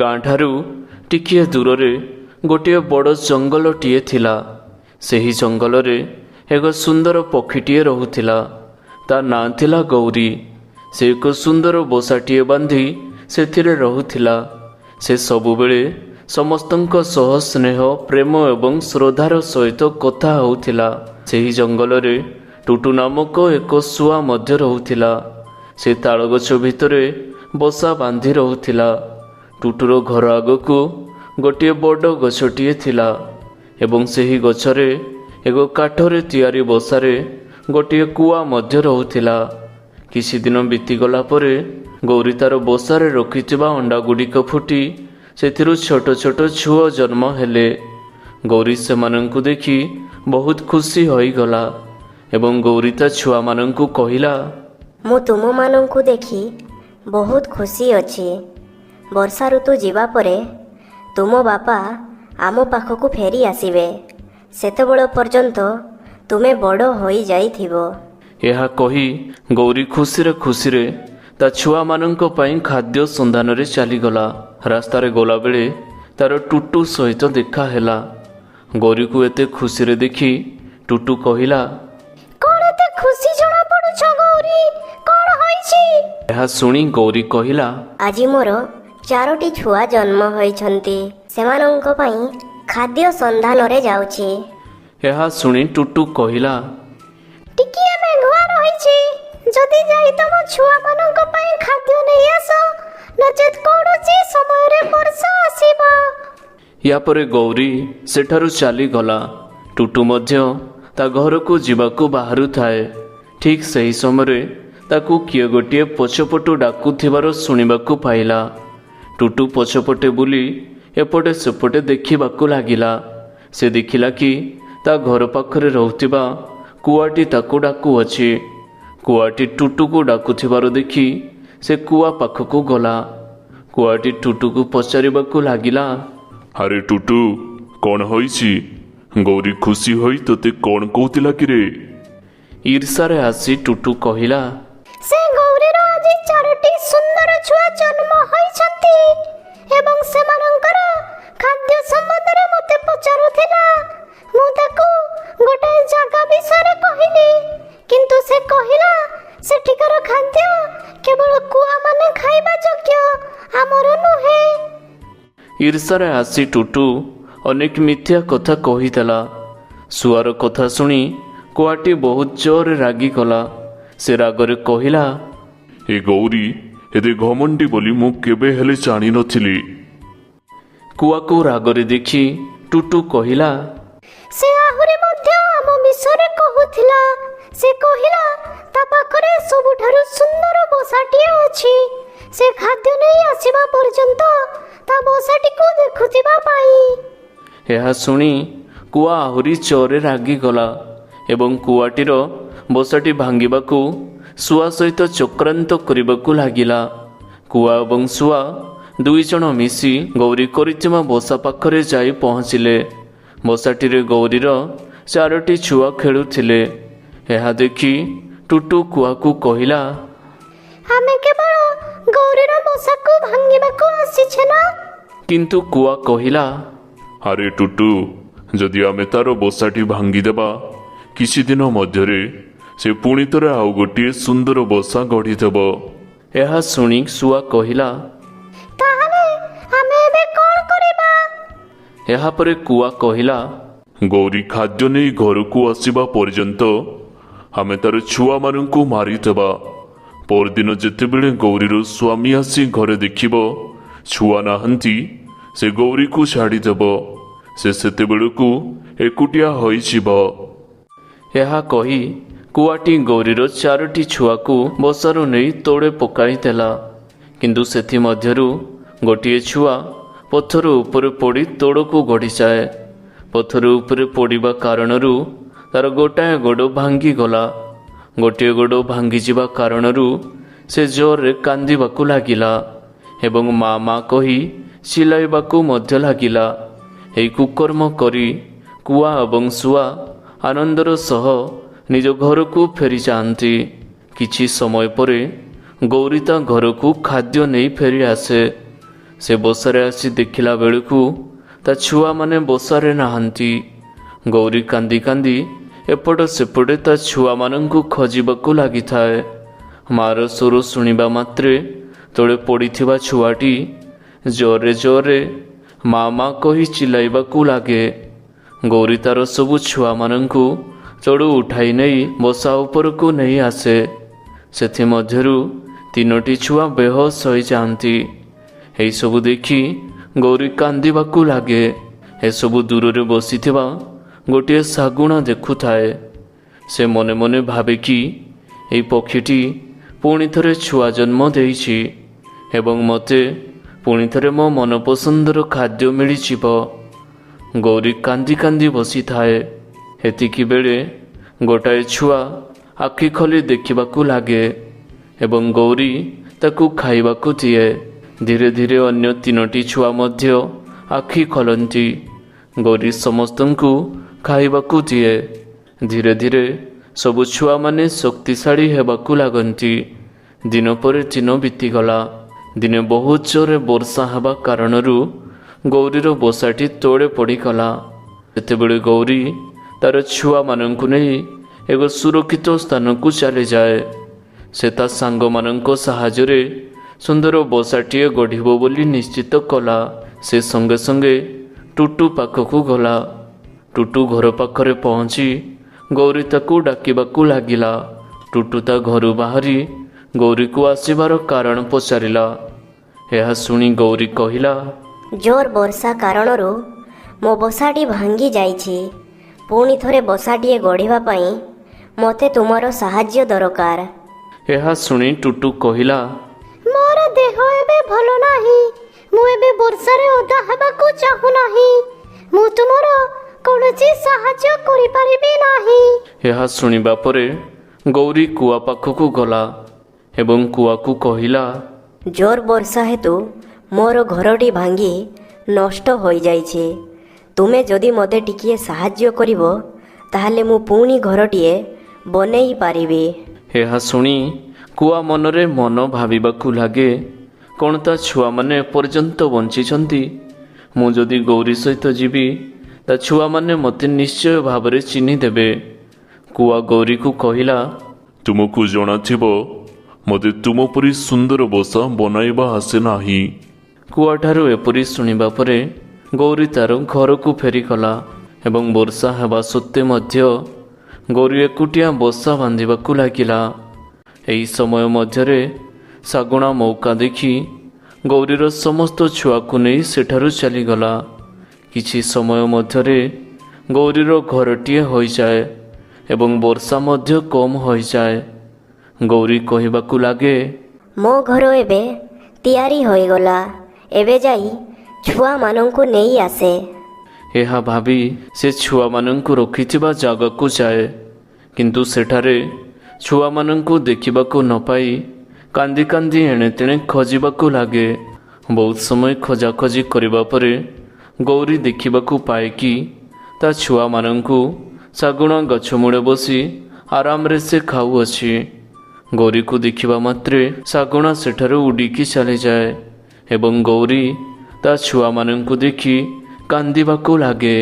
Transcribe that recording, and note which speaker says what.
Speaker 1: ଗାଁଠାରୁ ଟିକିଏ ଦୂରରେ ଗୋଟିଏ ବଡ଼ ଜଙ୍ଗଲଟିଏ ଥିଲା। ସେହି ଜଙ୍ଗଲରେ ଏକ ସୁନ୍ଦର ପକ୍ଷୀଟିଏ ରହୁଥିଲା। ତା ନାଁ ଥିଲା ଗୌରୀ। ସେ ଏକ ସୁନ୍ଦର ବସାଟିଏ ବାନ୍ଧି ସେଥିରେ ରହୁଥିଲା। ସେ ସବୁବେଳେ ସମସ୍ତଙ୍କ ସହ ସ୍ନେହ, ପ୍ରେମ ଏବଂ ଶ୍ରଦ୍ଧାର ସହିତ କଥା ହେଉଥିଲା। ସେହି ଜଙ୍ଗଲରେ ଟୁଟୁ ନାମକ ଏକ ଶୁଆ ମଧ୍ୟ ରହୁଥିଲା। ସେ ତାଳଗଛ ଭିତରେ ବସା ବାନ୍ଧି ରହୁଥିଲା। ଟୁଟୁର ଘର ଆଗକୁ ଗୋଟିଏ ବଡ଼ ଗଛଟିଏ ଥିଲା ଏବଂ ସେହି ଗଛରେ ଏକ କାଠରେ ତିଆରି ବସାରେ ଗୋଟିଏ କୁଆ ମଧ୍ୟ ରହୁଥିଲା। କିଛି ଦିନ ବିତିଗଲା ପରେ ଗୌରୀ ତାର ବସାରେ ରଖିଥିବା ଅଣ୍ଡାଗୁଡ଼ିକ ଫୁଟି ସେଥିରୁ ଛୋଟ ଛୋଟ ଛୁଆ ଜନ୍ମ ହେଲେ। ଗୌରୀ ସେମାନଙ୍କୁ ଦେଖି ବହୁତ ଖୁସି ହୋଇଗଲା ଏବଂ ଗୌରୀ ତା ଛୁଆମାନଙ୍କୁ କହିଲା,
Speaker 2: ମୁଁ ତୁମମାନଙ୍କୁ ଦେଖି ବହୁତ ଖୁସି ଅଛି। ବର୍ଷା ଋତୁ ଯିବା ପରେ ତୁମ ବାପା ଆମ ପାଖକୁ ଫେରି ଆସିବେ। ସେତେବେଳ ପର୍ଯ୍ୟନ୍ତ ତୁମେ ବଡ଼ ହୋଇଯାଇଥିବ।
Speaker 1: ଏହା କହି ଗୌରୀ ଖୁସିରେ ଖୁସିରେ ତା ଛୁଆମାନଙ୍କ ପାଇଁ ଖାଦ୍ୟ ସନ୍ଧାନରେ ଚାଲିଗଲା। ରାସ୍ତାରେ ଗଲାବେଳେ ତାର ଟୁଟୁ ସହିତ ଦେଖା ହେଲା। ଗୌରୀକୁ ଏତେ ଖୁସିରେ ଦେଖି ଟୁଟୁ କହିଲା,
Speaker 2: କ'ଣ ଏତେ ଖୁସି ଜଣାପଡ଼ୁଛ ଗୌରୀ? କ'ଣ ହୋଇଛି?
Speaker 1: ଏହା ଶୁଣି ଗୌରୀ କହିଲା,
Speaker 2: ଆଜି ମୋର 4ଟି ଛୁଆ ଜନ୍ମ ହୋଇଛନ୍ତି। ସେମାନଙ୍କ ପାଇଁ ଖାଦ୍ୟ ସନ୍ଧାନରେ ଯାଉଛି।
Speaker 1: ଏହା ଶୁଣି ଟୁଟୁ କହିଲା,
Speaker 2: ଟିକିଏ ମେଘୁଆ ରହିଛି, ଯଦି ଯାଇ ତମ ଛୁଆମାନଙ୍କ ପାଇଁ ଖାଦ୍ୟ ନେଇ ଆସ, ନଚେତ୍ କୌଣସି ସମୟରେ ବର୍ଷା ଆସିବ।
Speaker 1: ୟା ପରେ ଗୌରୀ ସେଠାରୁ ଚାଲିଗଲା। ଟୁଟୁ ମଧ୍ୟ ତା ଘରକୁ ଯିବାକୁ ବାହାରୁଥାଏ। ଠିକ୍ ସେହି ସମୟରେ ତାକୁ କିଏ ଗୋଟିଏ ପଛପଟୁ ଡାକୁଥିବାର ଶୁଣିବାକୁ ପାଇଲା। ଟୁଟୁ ପଛପଟେ ବୁଲି ଏପଟେ ସେପଟେ ଦେଖିବାକୁ ଲାଗିଲା। ସେ ଦେଖିଲା କି ତା ଘର ପାଖରେ ରହୁଥିବା କୁଆଟି ତାକୁ ଡାକୁଅଛି। କୁଆଟି ଟୁଟୁକୁ ଡାକୁଥିବାର ଦେଖି ସେ କୁଆ ପାଖକୁ ଗଲା। କୁଆଟି ଟୁଟୁକୁ ପଚାରିବାକୁ ଲାଗିଲା,
Speaker 3: ଆରେ ଟୁଟୁ, କ'ଣ ହୋଇଛି? ଗୌରୀ ଖୁସି ହୋଇ ତୋତେ କ'ଣ କହୁଥିଲା କିରେ?
Speaker 1: ଈର୍ଷାରେ ଆସି ଟୁଟୁ କହିଲା,
Speaker 2: ସେ ଗୌରୀର ଆଜି 4ଟି ସୁନ୍ଦର ଛୁଆ ଜନ୍ମ ହୋଇଛନ୍ତି ଏବଂ ସେମାନଙ୍କର ଖାଦ୍ୟ ସମ୍ବନ୍ଧରେ ମୋତେ ପଚାରୁଥିଲା। ମୁଁ ତାକୁ ଗୋଟାଏ ଜାଗା ବିଷୟରେ କହିଲି, କିନ୍ତୁ ସେ କହିଲା ସେଠିକାର ଖାଦ୍ୟ କେବଳ କୁଆମାନେ ଖାଇବା ଯୋଗ୍ୟ, ଆମର ନୁହେଁ।
Speaker 1: ଈର୍ଷାରେ ଆସି ଟୁଟୁ ଅନେକ ମିଥ୍ୟା କଥା କହିଦେଲା। ଶୁଆର କଥା ଶୁଣି କୁଆଟି ବହୁତ ଜୋରରେ ରାଗିଗଲା। ସେ ରାଗରେ କହିଲା,
Speaker 3: ଏ ଗୌରୀ ଏତେ ଘମଣ୍ଡି ବୋଲି ମୁଁ କେବେ ହେଲେ ଜାଣିନଥିଲି।
Speaker 1: କୁଆକୁ ରାଗରେ ଦେଖି ଟୁଟୁ କହିଲା,
Speaker 2: ସେ ଆହୁରି ମଧ୍ୟ ଆମ ବିଷୟରେ କହୁଥିଲା। ସେ କହିଲା ତା ପାଖରେ ସବୁଠାରୁ ସୁନ୍ଦର ବସାଟିଏ ଅଛି। ସେ ଖାଦ୍ୟ ନେଇ ଆସିବା ପର୍ଯ୍ୟନ୍ତ ତା ବସାଟିକୁ ଦେଖୁଥିବା ପାଇଁ।
Speaker 1: ଏହା ଶୁଣି କୁଆ ଆହୁରି ଜୋରରେ ରାଗିଗଲା ଏବଂ କୁଆଟିର ବସାଟି ଭାଙ୍ଗିବାକୁ ଶୁଆ ସହିତ ଚକ୍ରାନ୍ତ କରିବାକୁ ଲାଗିଲା। କୁଆ ଏବଂ ଶୁଆ 2 ଜଣ ମିଶି ଗୌରୀ କରିଥିବା ବସା ପାଖରେ ଯାଇ ପହଞ୍ଚିଲେ। ବସାଟିରେ ଗୌରୀର 4ଟି ଛୁଆ ଖେଳୁଥିଲେ। ଏହା ଦେଖି ଟୁଟୁ କୁଆକୁ କହିଲା,
Speaker 2: ଆମେ କେବଳ ଗୌରୀର ବସାକୁ ଭାଙ୍ଗିବାକୁ ଆସିଛେ ନା?
Speaker 1: କିନ୍ତୁ କୁଆ କହିଲା,
Speaker 3: ଆରେ ଟୁଟୁ, ଯଦି ଆମେ ତାର ବସାଟି ଭାଙ୍ଗିଦେବା, କିଛି ଦିନ ମଧ୍ୟରେ ସେ ପୁଣି ଥରେ ଆଉ ଗୋଟିଏ ସୁନ୍ଦର ବସା ଗଢ଼ିଦେବ।
Speaker 1: ଏହା ଶୁଣି ଶୁଆ କହିଲା,
Speaker 2: ତାହେଲେ ଆମେ ଏବେ କ'ଣ କରିବା?
Speaker 1: ଏହାପରେ କୁଆ କହିଲା,
Speaker 3: ଗୌରୀ ଖାଦ୍ୟ ନେଇ ଘରକୁ ଆସିବା ପର୍ଯ୍ୟନ୍ତ ଆମେ ତାର ଛୁଆମାନଙ୍କୁ ମାରିଦେବା। ପରଦିନ ଯେତେବେଳେ ଗୌରୀର ସ୍ୱାମୀ ଆସି ଘରେ ଦେଖିବ ଛୁଆ ନାହାନ୍ତି, ସେ ଗୌରୀକୁ ଛାଡ଼ିଦେବ। ସେ ସେତେବେଳକୁ ଏକୁଟିଆ ହୋଇଯିବ।
Speaker 1: ଏହା କହି କୁଆଟି ଗୌରୀର 4ଟି ଛୁଆକୁ ବସାରୁ ନେଇ ତଳେ ପକାଇଦେଲା। କିନ୍ତୁ ସେଥିମଧ୍ୟରୁ ଗୋଟିଏ ଛୁଆ ପଥର ଉପରେ ପଡ଼ି ତଳକୁ ଗଡ଼ିଯାଏ। ପଥର ଉପରେ ପଡ଼ିବା କାରଣରୁ ତାର ଗୋଟାଏ ଗୋଡ଼ ଭାଙ୍ଗିଗଲା। ଗୋଟିଏ ଗୋଡ଼ ଭାଙ୍ଗିଯିବା କାରଣରୁ ସେ ଜୋରରେ କାନ୍ଦିବାକୁ ଲାଗିଲା ଏବଂ ମା ମା କହି ଚିଲାଇବାକୁ ମଧ୍ୟ ଲାଗିଲା। ଏହି କୁକର୍ମ କରି କୁଆ ଏବଂ ଶୁଆ ଆନନ୍ଦର ସହ ନିଜ ଘରକୁ ଫେରିଯାଆନ୍ତି। କିଛି ସମୟ ପରେ ଗୌରୀ ତା ଘରକୁ ଖାଦ୍ୟ ନେଇ ଫେରି ଆସେ। ସେ ବସାରେ ଆସି ଦେଖିଲା ବେଳକୁ ତା ଛୁଆମାନେ ବସାରେ ନାହାନ୍ତି। ଗୌରୀ କାନ୍ଦି କାନ୍ଦି ଏପଟ ସେପଟେ ତା ଛୁଆମାନଙ୍କୁ ଖୋଜିବାକୁ ଲାଗିଥାଏ। ମାର ସ୍ୱର ଶୁଣିବା ମାତ୍ରେ ତଳେ ପଡ଼ିଥିବା ଛୁଆଟି ଜୋରରେ ଜୋରରେ ମା ମା କହି ଚିଲାଇବାକୁ ଲାଗେ। ଗୌରୀ ତାର ସବୁ ଛୁଆମାନଙ୍କୁ ତଳୁ ଉଠାଇ ନେଇ ବସା ଉପରକୁ ନେଇ ଆସେ। ସେଥିମଧ୍ୟରୁ 3ଟି ଛୁଆ ବେହୋସ ହୋଇଯାଆନ୍ତି। ଏହିସବୁ ଦେଖି ଗୌରୀ କାନ୍ଦିବାକୁ ଲାଗେ। ଏସବୁ ଦୂରରେ ବସିଥିବା ଗୋଟିଏ ଶାଗୁଣା ଦେଖୁଥାଏ। ସେ ମନେ ମନେ ଭାବେ କି ଏହି ପକ୍ଷୀଟି ପୁଣି ଥରେ ଛୁଆ ଜନ୍ମ ଦେଇଛି ଏବଂ ମୋତେ ପୁଣି ଥରେ ମୋ ମନପସନ୍ଦର ଖାଦ୍ୟ ମିଳିଯିବ। ଗୌରୀ କାନ୍ଦି କାନ୍ଦି ବସିଥାଏ। ଏତିକି ବେଳେ ଗୋଟାଏ ଛୁଆ ଆଖି ଖୋଲି ଦେଖିବାକୁ ଲାଗେ ଏବଂ ଗୌରୀ ତାକୁ ଖାଇବାକୁ ଦିଏ। ଧୀରେ ଧୀରେ ଅନ୍ୟ 3ଟି ଛୁଆ ମଧ୍ୟ ଆଖି ଖୋଲନ୍ତି। ଗୌରୀ ସମସ୍ତଙ୍କୁ ଖାଇବାକୁ ଦିଏ। ଧୀରେ ଧୀରେ ସବୁ ଛୁଆମାନେ ଶକ୍ତିଶାଳୀ ହେବାକୁ ଲାଗନ୍ତି। ଦିନ ପରେ ଦିନ ବିତିଗଲା। ଦିନେ ବହୁତ ଜୋରରେ ବର୍ଷା ହେବା କାରଣରୁ ଗୌରୀର ବସାଟି ତଳେ ପଡ଼ିଗଲା। ସେତେବେଳେ ଗୌରୀ ତାର ଛୁଆମାନଙ୍କୁ ନେଇ ଏକ ସୁରକ୍ଷିତ ସ୍ଥାନକୁ ଚାଲିଯାଏ। ସେ ତା ସାଙ୍ଗମାନଙ୍କ ସାହାଯ୍ୟରେ ସୁନ୍ଦର ବସାଟିଏ ଗଢ଼ିବ ବୋଲି ନିଶ୍ଚିତ କଲା। ସେ ସଙ୍ଗେ ସଙ୍ଗେ ଟୁଟୁ ପାଖକୁ ଗଲା। ଟୁଟୁ ଘର ପାଖରେ ପହଞ୍ଚି ଗୌରୀ ତାକୁ ଡାକିବାକୁ ଲାଗିଲା। ଟୁଟୁ ତା ଘରୁ ବାହାରି ଗୌରୀକୁ ଆସିବାର କାରଣ ପଚାରିଲା। ଏହା ଶୁଣି ଗୌରୀ କହିଲା,
Speaker 2: ଜୋର ବର୍ଷା କାରଣରୁ ମୋ ବସାଟି ଭାଙ୍ଗି ଯାଇଛି। ପୁଣି ଥରେ ବସାଟିଏ ଗଢ଼ିବା ପାଇଁ ମୋତେ ତୁମର ସାହାଯ୍ୟ ଦରକାର।
Speaker 1: ଏହା ଶୁଣି ଟୁଟୁ କହିଲା,
Speaker 2: ମୋର ଦେହ ଏବେ ଭଲ ନାହିଁ। ମୁଁ ଏବେ ବର୍ଷାରେ ଓଦା ହେବାକୁ ଚାହୁଁନାହିଁ। ମୁଁ ତୁମର କୌଣସି ସାହାଯ୍ୟ କରିପାରିବି ନାହିଁ।
Speaker 1: ଏହା ଶୁଣିବା ପରେ ଗୌରୀ କୂଆ ପାଖକୁ ଗଲା ଏବଂ କୂଆକୁ କହିଲା,
Speaker 2: ଜୋର ବର୍ଷା ହେତୁ ମୋର ଘରଟି ଭାଙ୍ଗି ନଷ୍ଟ ହୋଇଯାଇଛି। ତୁମେ ଯଦି ମୋତେ ଟିକିଏ ସାହାଯ୍ୟ କରିବ ତାହେଲେ ମୁଁ ପୁଣି ଘରଟିଏ ବନେଇ ପାରିବି।
Speaker 1: ଏହା ଶୁଣି କୁଆ ମନରେ ମନ ଭାବିବାକୁ ଲାଗେ, କ'ଣ ତା ଛୁଆମାନେ ଏପର୍ଯ୍ୟନ୍ତ ବଞ୍ଚିଛନ୍ତି? ମୁଁ ଯଦି ଗୌରୀ ସହିତ ଯିବି ତା ଛୁଆମାନେ ମୋତେ ନିଶ୍ଚୟ ଭାବରେ ଚିହ୍ନିଦେବେ। କୁଆ ଗୌରୀକୁ କହିଲା,
Speaker 3: ତୁମକୁ ଜଣାଥିବ ମୋତେ ତୁମ ପରି ସୁନ୍ଦର ବସା ବନାଇବା ଆସେ ନାହିଁ।
Speaker 1: କୁଆଠାରୁ ଏପରି ଶୁଣିବା ପରେ ଗୌରୀ ତାର ଘରକୁ ଫେରିଗଲା ଏବଂ ବର୍ଷା ହେବା ସତ୍ତ୍ୱେ ମଧ୍ୟ ଗୌରୀ ଏକୁଟିଆ ବସା ବାନ୍ଧିବାକୁ ଲାଗିଲା। ଏହି ସମୟ ମଧ୍ୟରେ ଶାଗୁଣା ମୌକା ଦେଖି ଗୌରୀର ସମସ୍ତ ଛୁଆକୁ ନେଇ ସେଠାରୁ ଚାଲିଗଲା। କିଛି ସମୟ ମଧ୍ୟରେ ଗୌରୀର ଘରଟିଏ ହୋଇଯାଏ ଏବଂ ବର୍ଷା ମଧ୍ୟ କମ୍ ହୋଇଯାଏ। ଗୌରୀ କହିବାକୁ ଲାଗେ,
Speaker 2: ମୋ ଘର ଏବେ ତିଆରି ହୋଇଗଲା। ଏବେ ଯାଇ ଛୁଆମାନଙ୍କୁ ନେଇ ଆସେ।
Speaker 1: ଏହା ଭାବି ସେ ଛୁଆମାନଙ୍କୁ ରଖିଥିବା ଜାଗାକୁ ଯାଏ, କିନ୍ତୁ ସେଠାରେ ଛୁଆମାନଙ୍କୁ ଦେଖିବାକୁ ନ ପାଇ କାନ୍ଦି କାନ୍ଦି ଏଣେ ତେଣେ ଖୋଜିବାକୁ ଲାଗେ। ବହୁତ ସମୟ ଖୋଜାଖୋଜି କରିବା ପରେ ଗୌରୀ ଦେଖିବାକୁ ପାଏ କି ତା ଛୁଆମାନଙ୍କୁ ଶାଗୁଣା ଗଛ ମୂଳେ ବସି ଆରାମରେ ସେ ଖାଉଅଛି। ଗୌରୀକୁ ଦେଖିବା ମାତ୍ରେ ଶାଗୁଣା ସେଠାରୁ ଉଡ଼ିକି ଚାଲିଯାଏ ଏବଂ ଗୌରୀ ତା ଛୁଆମାନଙ୍କୁ ଦେଖି କାନ୍ଦିବାକୁ ଲାଗେ।